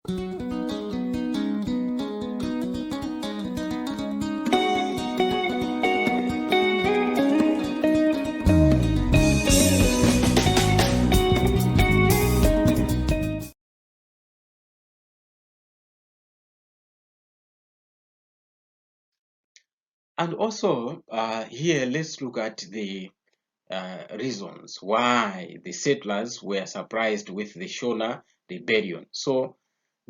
And also, here let's look at the reasons why the settlers were surprised with the Shona rebellion. So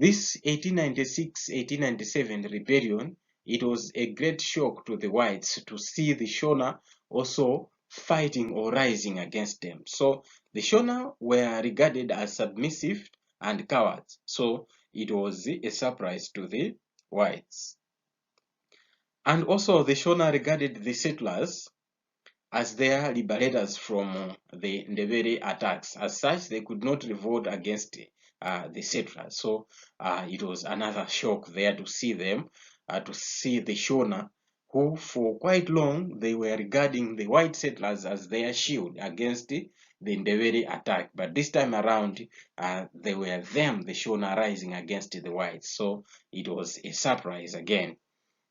this 1896-1897 rebellion, it was a great shock to the whites to see the Shona also fighting or rising against them. So the Shona were regarded as submissive and cowards. So it was a surprise to the whites. And also the Shona regarded the settlers as their liberators from the Ndebele attacks. As such, they could not revolt against the settlers. So it was another shock there to see them, to see the Shona, who for quite long they were regarding the white settlers as their shield against the Ndebele attack. But this time around, they were them, the Shona, rising against the whites. So it was a surprise again.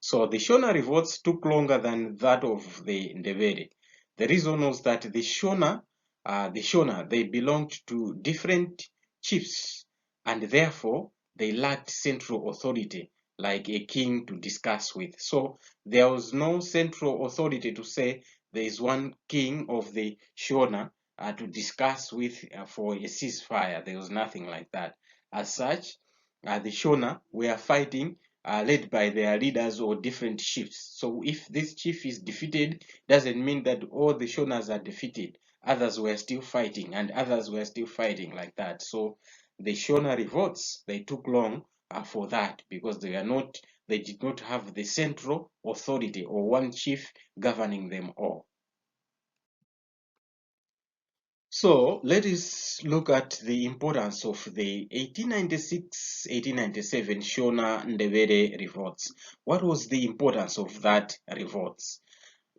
So the Shona revolts took longer than that of the Ndebele. The reason was that the Shona, they belonged to different chiefs, and therefore they lacked central authority like a king to discuss with. So there was no central authority to say there is one king of the Shona to discuss with for a ceasefire. There was nothing like that. As such, the Shona were fighting led by their leaders or different chiefs. So if this chief is defeated, doesn't mean that all the Shonas are defeated. Others were still fighting and others were still fighting like that. So the Shona revolts, they took long for that because they did not have the central authority or one chief governing them all. So let us look at the importance of the 1896-1897 Shona Ndebele revolts. What was the importance of that revolts?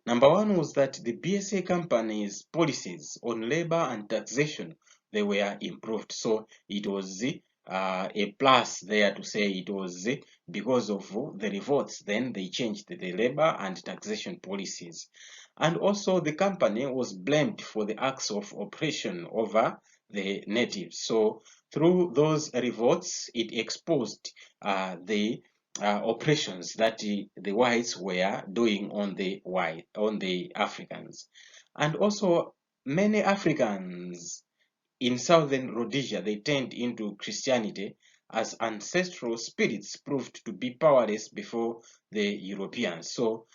Number one was that the BSA company's policies on labor and taxation, they were improved. So it was a plus there to say it was because of the revolts, then they changed the labor and taxation policies. And also the company was blamed for the acts of oppression over the natives. So through those revolts, it exposed the oppressions that the whites were doing on the Africans. And also many Africans in southern Rhodesia, they turned into Christianity as ancestral spirits proved to be powerless before the Europeans. So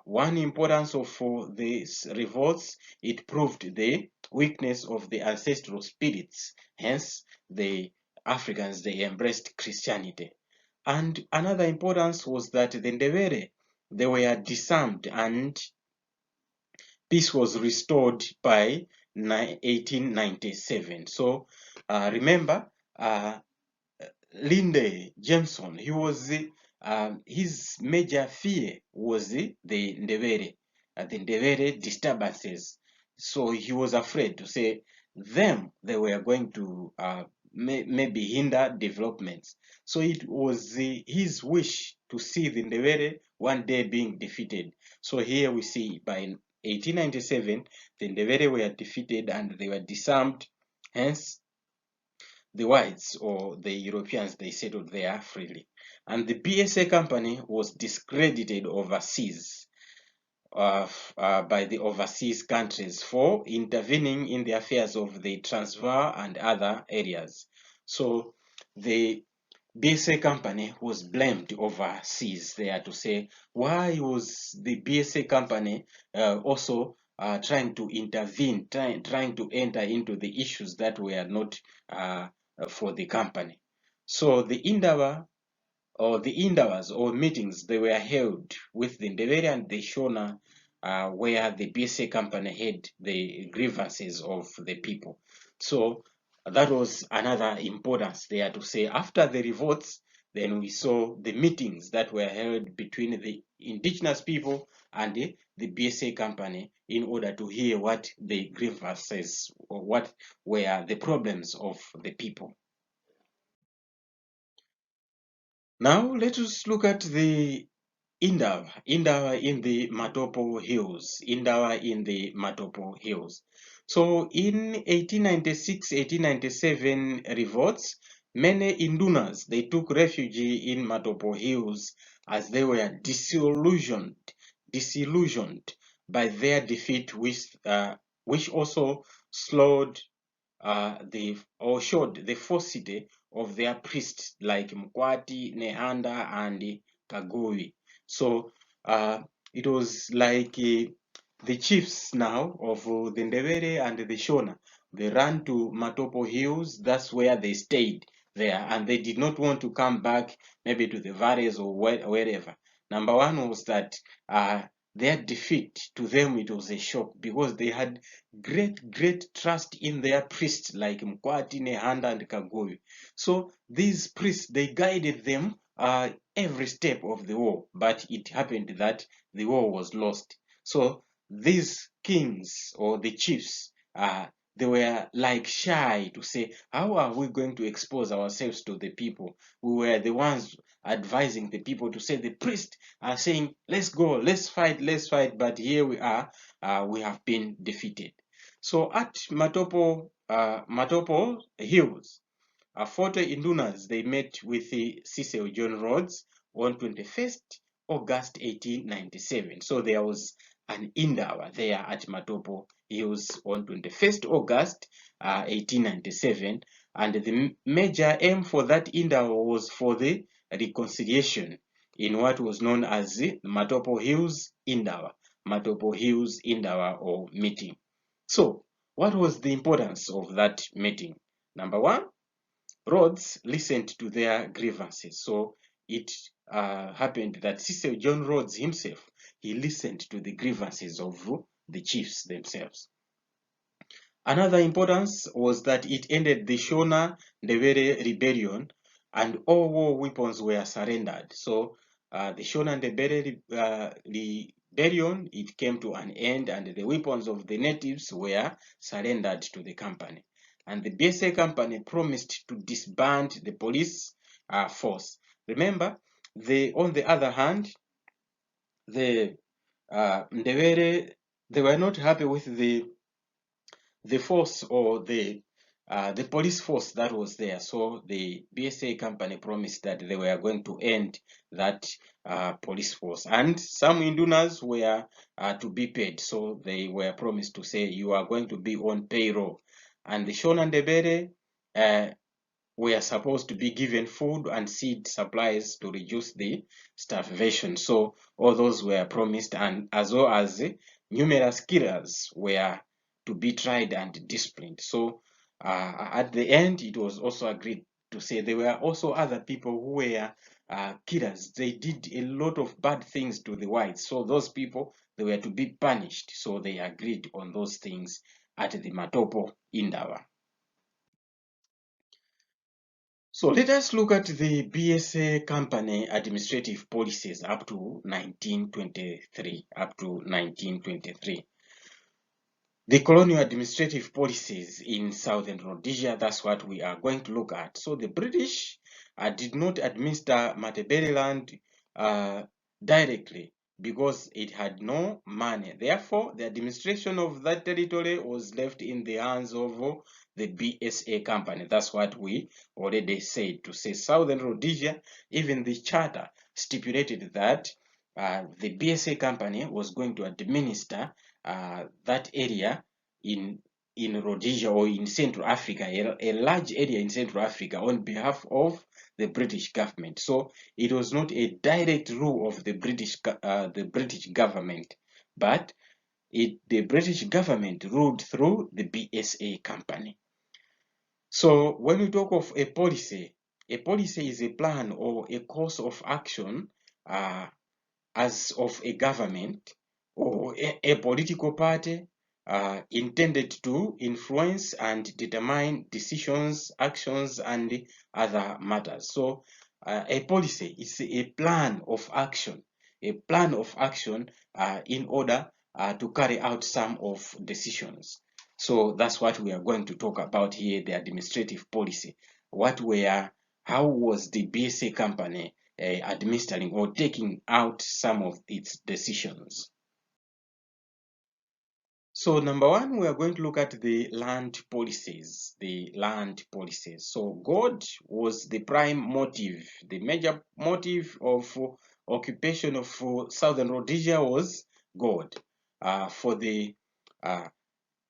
one importance of these revolts, it proved the weakness of the ancestral spirits. Hence, the Africans, they embraced Christianity. And another importance was that the Ndebele, they were disarmed and peace was restored by 1897. So remember, Linde Jameson, his major fear was the Ndebele disturbances. So he was afraid to say they were going to maybe hinder developments. So it was his wish to see the Ndebele one day being defeated. So here we see by 1897, the Ndebele were defeated and they were disarmed. Hence, the whites or the Europeans, they settled there freely. And the BSA company was discredited overseas by the overseas countries for intervening in the affairs of the Transvaal and other areas. So the BSA company was blamed overseas there to say, why was the BSA company also trying to intervene, trying to enter into the issues that were not for the company. So the Indawa or the Indawas or meetings, they were held with the Ndebele and the Shona where the BSA company had the grievances of the people. So that was another importance there to say after the revolts, then we saw the meetings that were held between the indigenous people and the BSA company in order to hear what the grievances or what were the problems of the people. Now let us look at the Indawa in the Matopo Hills, Indawa in the Matopo Hills. So in 1896, 1897 revolts, many Indunas, they took refuge in Matopo Hills as they were disillusioned by their defeat, which also slowed showed the falsity of their priests like Mkwati, Nehanda, and Kagui. So it was like the chiefs now of the Ndebele and the Shona. They ran to Matopo Hills. That's where they stayed there, and they did not want to come back maybe to the valleys or wherever. Number one was that their defeat, to them it was a shock because they had great trust in their priests like Mkwati, Nehanda, and Kagoyu. So these priests, they guided them every step of the war, but it happened that the war was lost. So these kings or the chiefs, they were like shy to say, how are we going to expose ourselves to the people? We were the ones advising the people to say, the priests are saying, let's go, let's fight, but here we are, we have been defeated. So at Matopo Hills, 40 Indunas, they met with the Cecil John Rhodes on 21st August 1897. So there was an Indawa there at Matopo Hills on 21st August 1897. And the major aim for that Indawa was for the reconciliation in what was known as the Matopo Hills Indawa. Matopo Hills Indawa or meeting. So what was the importance of that meeting? Number one, Rhodes listened to their grievances. So it happened that Cecil John Rhodes himself, he listened to the grievances of the chiefs themselves. Another importance was that it ended the Shona Ndebele rebellion and all war weapons were surrendered. So the Shona Ndebele rebellion, it came to an end and the weapons of the natives were surrendered to the company. And the BSA company promised to disband the police force. Remember, on the other hand, the Ndebele, they were not happy with the force or the police force that was there. So the BSA company promised that they were going to end that police force, and some Indunas were to be paid. So they were promised to say, you are going to be on payroll. And the Shona and Ndebele were supposed to be given food and seed supplies to reduce the starvation. So all those were promised, and as well as numerous killers were to be tried and disciplined. So at the end, it was also agreed to say there were also other people who were killers. They did a lot of bad things to the whites. So those people, they were to be punished. So they agreed on those things at the Matopo Indawa. So let us look at the BSA company administrative policies up to 1923. The colonial administrative policies in Southern Rhodesia, that's what we are going to look at. So the British did not administer Matabeleland directly because it had no money. Therefore, the administration of that territory was left in the hands of the BSA company. That's what we already said. To say Southern Rhodesia, even the charter stipulated that the BSA company was going to administer that area in Rhodesia or in Central Africa, a large area in Central Africa on behalf of the British government. So it was not a direct rule of the British government, but the British government ruled through the BSA company. So when we talk of a policy is a plan or a course of action as of a government or a political party intended to influence and determine decisions, actions, and other matters. So a policy is a plan of action, in order to carry out some of decisions. So that's what we are going to talk about here, the administrative policy. How was the BSA company administering or taking out some of its decisions. So number one, we are going to look at the land policies, So God was the prime motive. The major motive of occupation of Southern Rhodesia was God.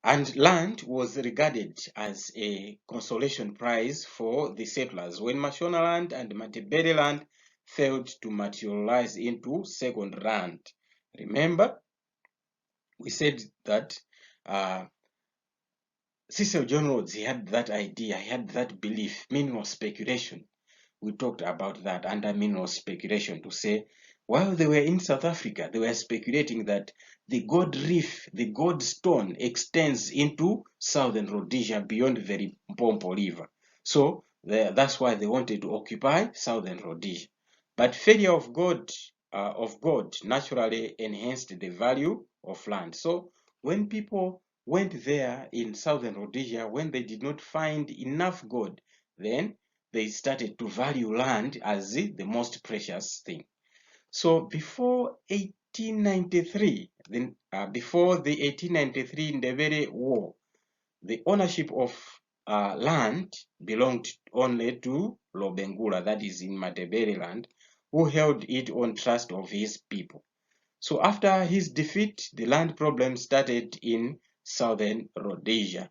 And land was regarded as a consolation prize for the settlers. When Mashonaland and Matabeleland failed to materialize into second land. Remember, we said that Cecil John Rhodes, he had that idea, he had that belief, mineral speculation. We talked about that under mineral speculation to say, while they were in South Africa, they were speculating that the gold reef, the gold stone extends into Southern Rhodesia beyond the Mpompo River. So that's why they wanted to occupy Southern Rhodesia. But failure of God naturally enhanced the value of land. So when people went there in Southern Rhodesia, when they did not find enough gold, then they started to value land as the most precious thing. So before 1893, before the 1893 Ndebele War, the ownership of land belonged only to Lobengula, that is in Matabeleland, who held it on trust of his people. So after his defeat, the land problem started in Southern Rhodesia,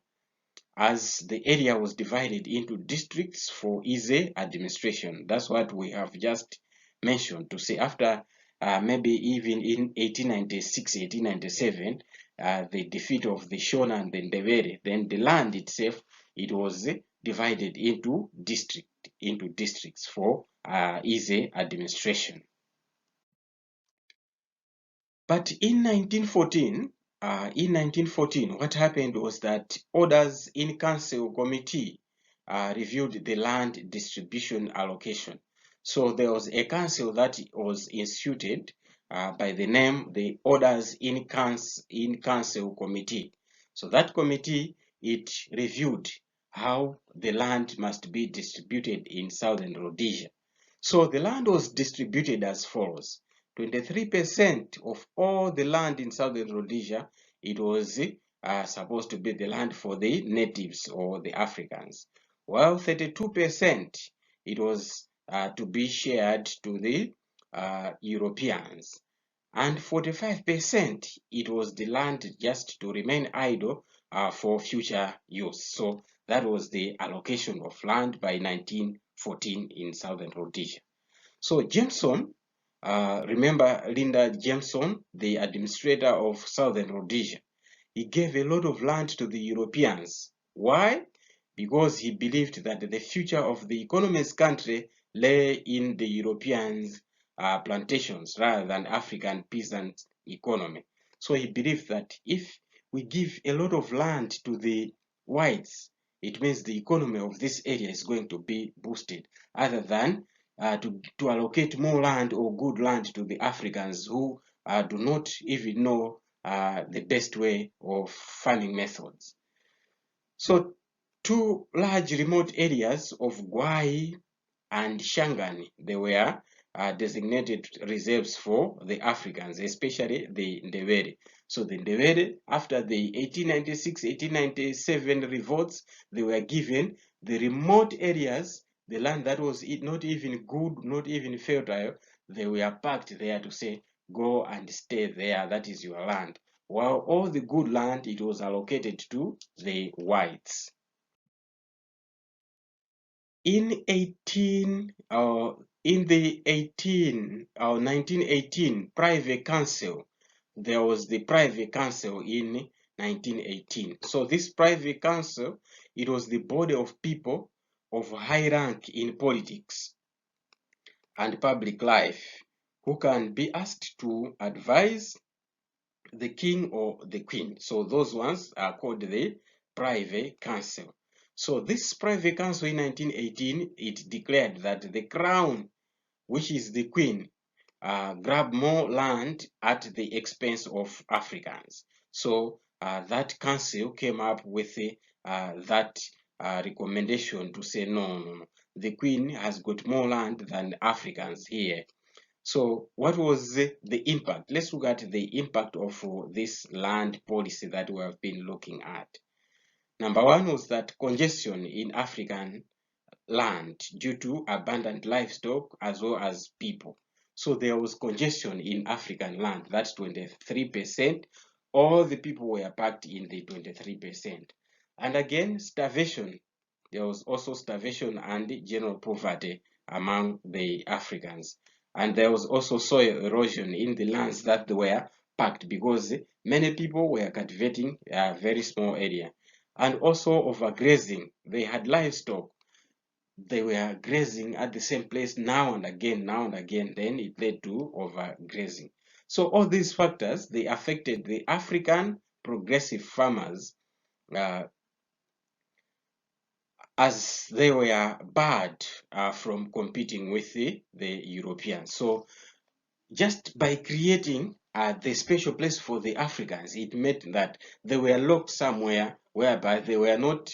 as the area was divided into districts for easy administration. That's what we have just mentioned to say after maybe even in 1896, 1897, the defeat of the Shona and the Ndebele, then the land itself, it was divided into districts for easy administration. But in 1914, what happened was that orders in council committee reviewed the land distribution allocation. So there was a council that was instituted by the name the Orders in Council Committee. So that committee, it reviewed how the land must be distributed in Southern Rhodesia. So the land was distributed as follows. 23% of all the land in Southern Rhodesia, it was supposed to be the land for the natives or the Africans, while 32% it was to be shared to the Europeans, and 45% it was the land just to remain idle for future use. So that was the allocation of land by 1914 in Southern Rhodesia. So Jameson, remember Linda Jameson, the administrator of Southern Rhodesia, he gave a lot of land to the Europeans. Why? Because he believed that the future of the economist country lay in the Europeans' plantations rather than African peasant economy. So he believed that if we give a lot of land to the whites, it means the economy of this area is going to be boosted, other than to allocate more land or good land to the Africans who do not even know the best way of farming methods. So two large remote areas of Gwai and Shangani, they were designated reserves for the Africans, especially the Ndebele. So the Ndebele, after the 1896-1897 revolts, they were given the remote areas, the land that was not even good, not even fertile, they were packed there to say, go and stay there, that is your land. While all the good land, it was allocated to the whites. In the 1918 private council, there was the private council in 1918. So this private council, it was the body of people of high rank in politics and public life who can be asked to advise the king or the queen. So those ones are called the private council. So this private council in 1918, it declared that the crown, which is the queen, grab more land at the expense of Africans. So that council came up with that recommendation to say no, the Queen has got more land than Africans here. So what was the impact? Let's look at the impact of this land policy that we have been looking at. Number one was that congestion in African land due to abundant livestock as well as people. So there was congestion in African land, that's 23%. All the people were packed in the 23%. And again, starvation. There was also starvation and general poverty among the Africans. And there was also soil erosion in the lands that were packed because many people were cultivating a very small area. And also overgrazing. They had livestock, they were grazing at the same place now and again, then it led to overgrazing. So all these factors, they affected the African progressive farmers as they were barred from competing with the Europeans. So just by creating the special place for the Africans, it meant that they were locked somewhere whereby they were not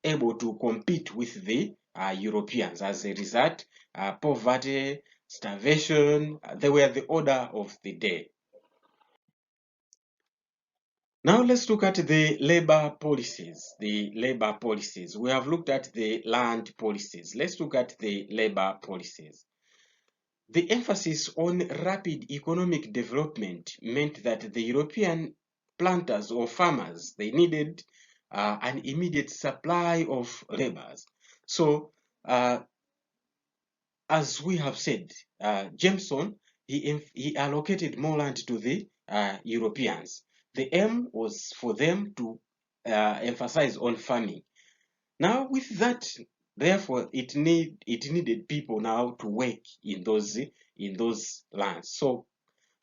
able to compete with the Europeans. As a result, poverty, starvation, they were the order of the day. Now let's look at the labor policies. The labor policies. We have looked at the land policies. Let's look at the labor policies. The emphasis on rapid economic development meant that the European planters or farmers, they needed an immediate supply of laborers. So, as we have said, Jameson, he allocated more land to the Europeans. The aim was for them to emphasize on farming. Now, with that, therefore, it needed people now to work in those lands. So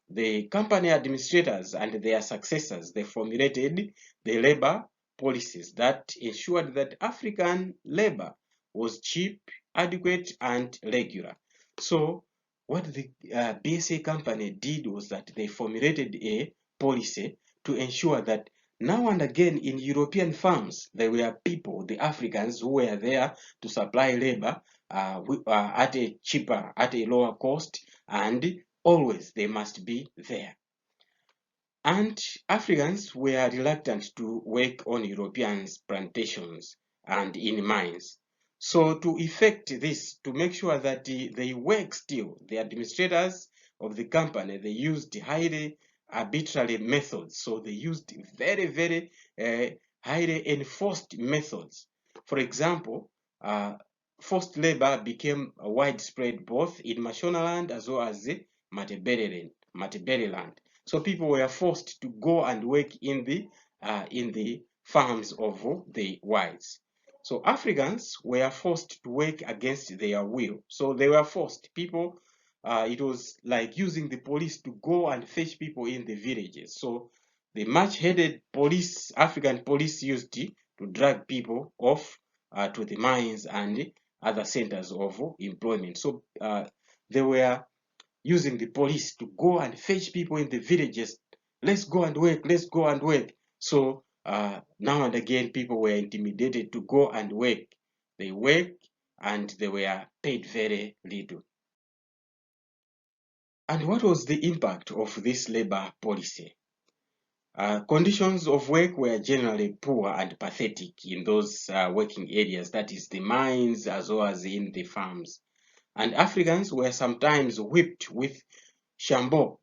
the company administrators and their successors, they formulated the labor policies that ensured that African labor was cheap, adequate, and regular. So what the BSA company did was that they formulated a policy to ensure that now and again in European farms, there were people, the Africans, who were there to supply labor at a cheaper, at a lower cost, and always they must be there. And Africans were reluctant to work on Europeans' plantations and in mines. So to effect this, to make sure that they work still, the administrators of the company, they used highly arbitrary methods. So they used very, very highly enforced methods. For example, forced labor became widespread both in Mashonaland as well as the Matebeleland. So people were forced to go and work in the farms of the whites. So Africans were forced to work against their will. So they were forced. People, it was like using the police to go and fetch people in the villages. So the much-headed police, African police, used to drag people off to the mines and other centers of employment. So they were using the police to go and fetch people in the villages. Let's go and work, let's go and work. So now and again, people were intimidated to go and work. They worked and they were paid very little. And what was the impact of this labor policy? Conditions of work were generally poor and pathetic in those working areas, that is the mines as well as in the farms. And Africans were sometimes whipped with shambok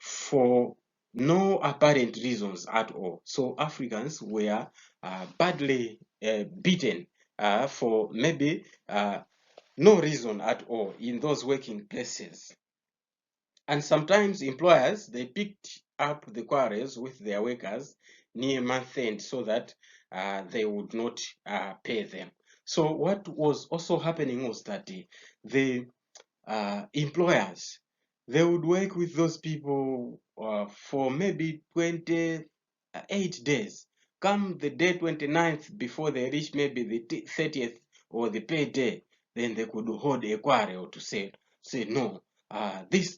for no apparent reasons at all. So Africans were badly beaten for maybe no reason at all in those working places. And sometimes employers, they picked up the quarrels with their workers near month end so that they would not pay them. So what was also happening was that the employers, they would work with those people for maybe 28 days. Come the day 29th, before they reach maybe the 30th or the pay day, then they could hold a quarrel to say no, this,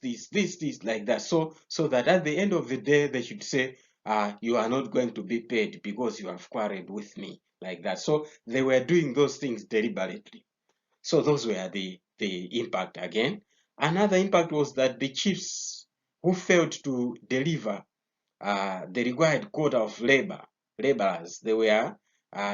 like that. So that at the end of the day, they should say, you are not going to be paid because you have quarreled with me, like that. So they were doing those things deliberately. So those were the impact again. Another impact was that the chiefs who failed to deliver the required quota of laborers, they were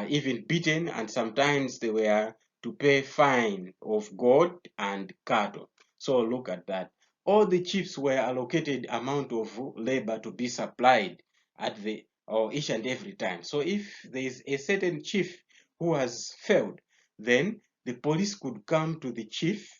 even beaten, and sometimes they were to pay fine of gold and cattle. So look at that. All the chiefs were allocated amount of labor to be supplied at the or each and every time. So if there is a certain chief who has failed, then the police could come to the chief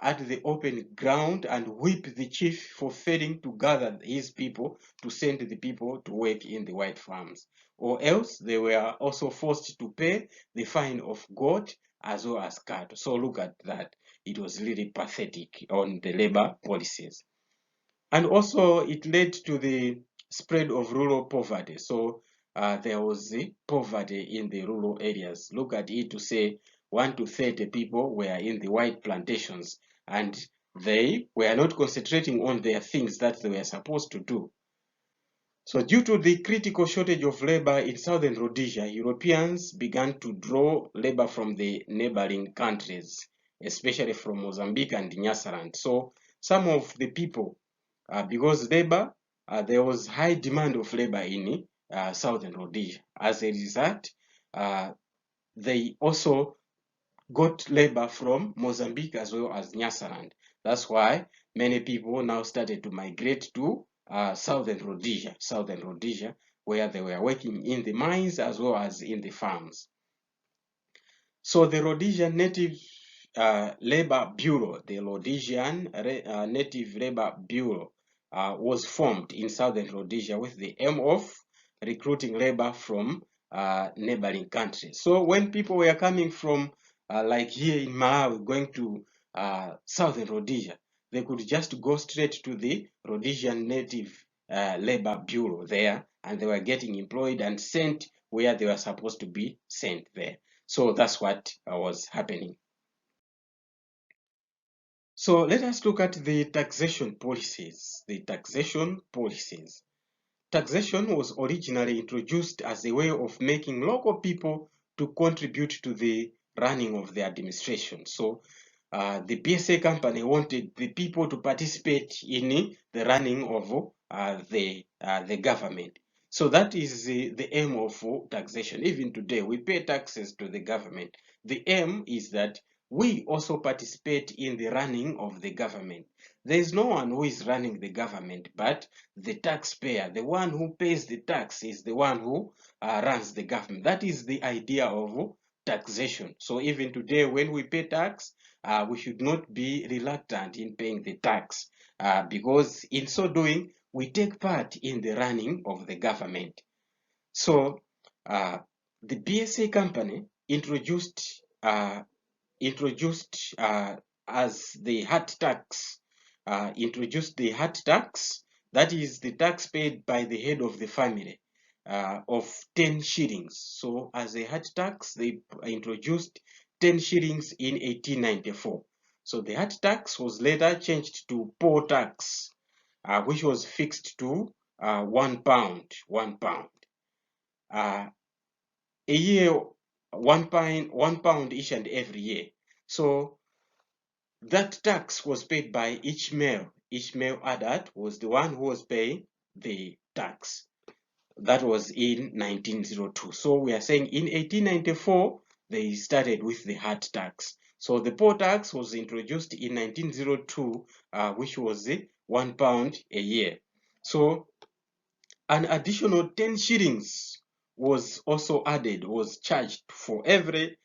at the open ground and whip the chief for failing to gather his people to send the people to work in the white farms. Or else they were also forced to pay the fine of goat as well as cattle. So look at that. It was really pathetic on the labor policies. And also it led to the spread of rural poverty. So there was the poverty in the rural areas. Look at it to say 1 to 30 people were in the white plantations, and they were not concentrating on their things that they were supposed to do. So due to the critical shortage of labor in southern Rhodesia, Europeans began to draw labor from the neighboring countries, especially from Mozambique and Nyasaland. So some of the people, because labor, there was high demand of labor in southern Rhodesia. As a result, they also got labor from Mozambique as well as Nyasaland. That's why many people now started to migrate to southern Rhodesia, where they were working in the mines as well as in the farms. So the Rhodesian Native Labor Bureau, the Rhodesian Native Labor Bureau, was formed in southern Rhodesia with the aim of recruiting labor from neighboring countries. So when people were coming from, like here in Malawi, going to southern Rhodesia, they could just go straight to the Rhodesian Native Labor Bureau there, and they were getting employed and sent where they were supposed to be sent there. So that's what was happening. So let us look at the taxation policies. The taxation policies. Taxation was originally introduced as a way of making local people to contribute to the running of the administration. So the BSA company wanted the people to participate in the running of the government. So that is the aim of taxation. Even today, we pay taxes to the government. The aim is that we also participate in the running of the government. There is no one who is running the government, but the taxpayer. The one who pays the tax is the one who runs the government. That is the idea of taxation. So even today, when we pay tax, we should not be reluctant in paying the tax, because in so doing, we take part in the running of the government. So the BSA company introduced as the hat tax, introduced the hat tax, that is the tax paid by the head of the family, of 10 shillings. So as a hat tax, they introduced 10 shillings in 1894. So the hat tax was later changed to poor tax, which was fixed to £1. A year, £1 each and every year. So that tax was paid by each male. Each male adult was the one who was paying the tax. That was in 1902. So we are saying in 1894, they started with the hat tax. So the poor tax was introduced in 1902, which was £1 a year. So an additional 10 shillings was also added, was charged for every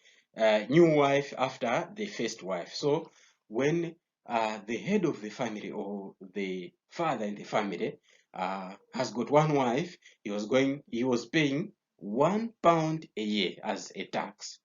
new wife after the first wife. So when the head of the family or the father in the family has got one wife, he was paying £1 a year as a tax.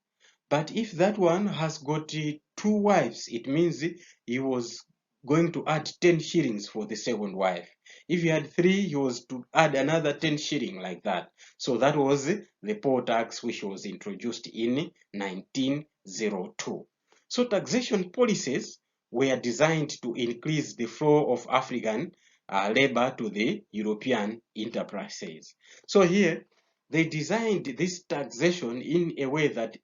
But if that one has got 2 wives, it means he was going to add 10 shillings for the second wife. If he had 3, he was to add another 10 shilling like that. So that was the poor tax, which was introduced in 1902. So taxation policies were designed to increase the flow of African labor to the European enterprises. So here, they designed this taxation in a way that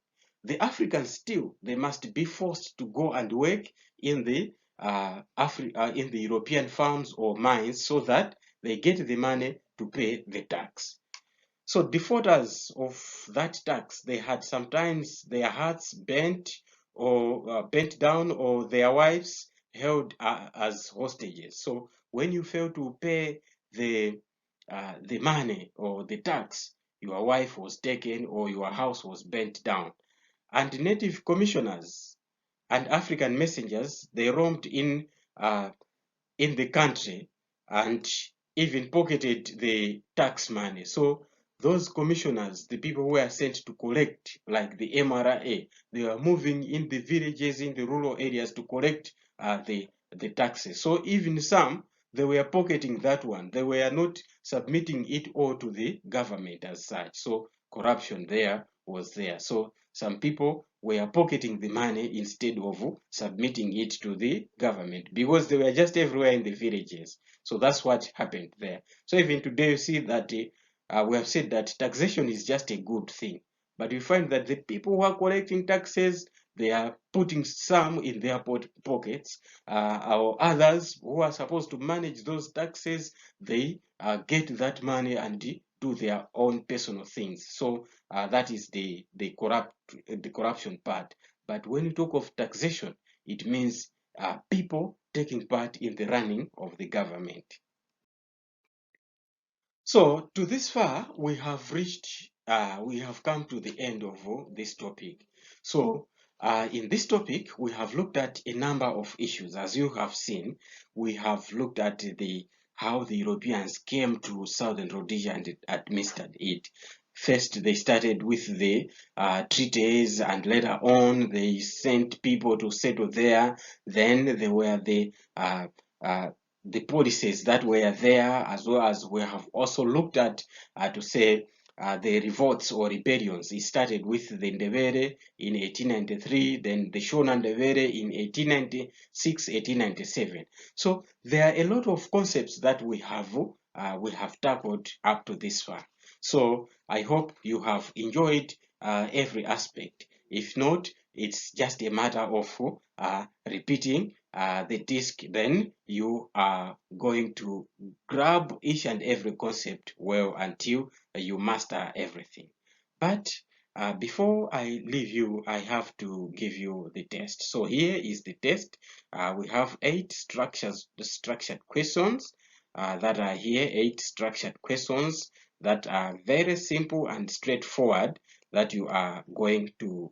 the Africans still, they must be forced to go and work in the in the European farms or mines so that they get the money to pay the tax. So defaulters of that tax, they had sometimes their hearts bent or bent down, or their wives held as hostages. So when you fail to pay the money or the tax, your wife was taken or your house was burnt down. And native commissioners and African messengers, they roamed in the country and even pocketed the tax money. So those commissioners, the people who were sent to collect, like the MRA, they were moving in the villages, in the rural areas to collect the taxes. So even some, they were pocketing that one. They were not submitting it all to the government as such. So corruption there was there. So some people were pocketing the money instead of submitting it to the government, because they were just everywhere in the villages. So that's what happened there. So even today you see that we have said that taxation is just a good thing, but you find that the people who are collecting taxes, they are putting some in their pockets, or others who are supposed to manage those taxes, they get that money and do their own personal things. So that is the corruption part. But when you talk of taxation, it means people taking part in the running of the government. So to this far, we have reached, we have come to the end of this topic. So in this topic, we have looked at a number of issues. As you have seen, we have looked at how the Europeans came to Southern Rhodesia and administered it. First, they started with the treaties, and later on, they sent people to settle there. Then there were the policies that were there, as well as we have also looked at to say the revolts or rebellions. It started with the Ndebele in 1893, then the Shona Ndebele in 1896, 1897. So there are a lot of concepts that we have tackled up to this far. So I hope you have enjoyed every aspect. If not, it's just a matter of repeating the disc. Then you are going to grab each and every concept well until you master everything. But before I leave you, I have to give you the test. So here is the test. We have 8 structured questions that are here, 8 structured questions that are very simple and straightforward that you are going to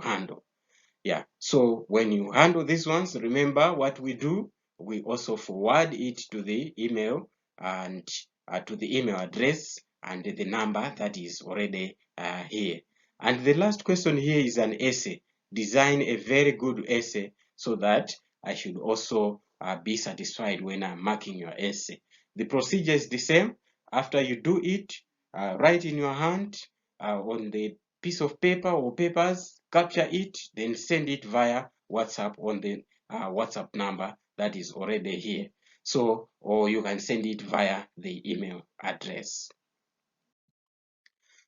handle. Yeah, so when you handle these ones, remember what we do. We also forward it to the email and to the email address and the number that is already here. And the last question here is an essay. Design a very good essay so that I should also be satisfied when I'm marking your essay. The procedure is the same. After you do it, write in your hand on the piece of paper or papers, capture it, then send it via WhatsApp on the WhatsApp number that is already here. So, or you can send it via the email address.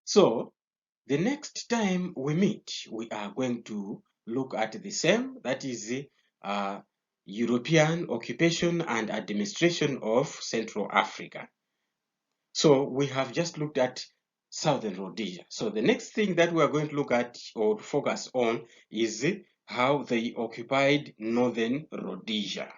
So, the next time we meet, we are going to look at the same, that is the European occupation and administration of Central Africa. So we have just looked at Southern Rhodesia. So the next thing that we are going to look at or focus on is how they occupied Northern Rhodesia.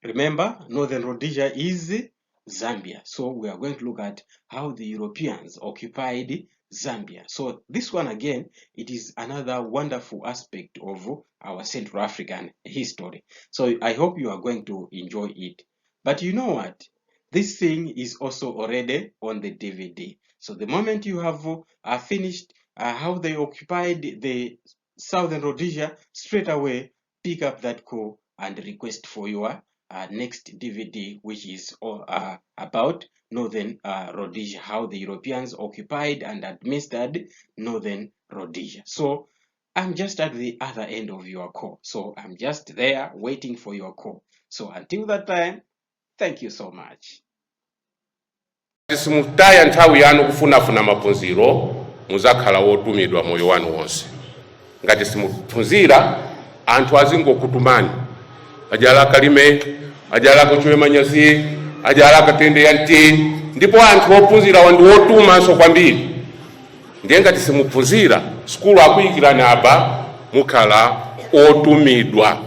Remember, Northern Rhodesia is Zambia. So we are going to look at how the Europeans occupied Zambia. So this one again, it is another wonderful aspect of our Central African history. So I hope you are going to enjoy it. But you know what? This thing is also already on the DVD. So the moment you have finished how they occupied the Southern Rhodesia, straight away pick up that call and request for your next DVD, which is about Northern Rhodesia, how the Europeans occupied and administered Northern Rhodesia. So I'm just at the other end of your call. So I'm just there waiting for your call. So until that time, thank you so much. Simutaya nthawi yanu kufunafuna maphunziro muzakhala wotumidwa moyo wanu wonse. Ngati simuphunzira anthu azingokutumani, ajala kalime, ajala kuchwe manyazi, ajala katende yanti, ndipo anthu ophunzira wandi wotumanso kwambiri. Ndiye ngati simuphunzira, skulu akuyikirani aba mukhala otumidwa.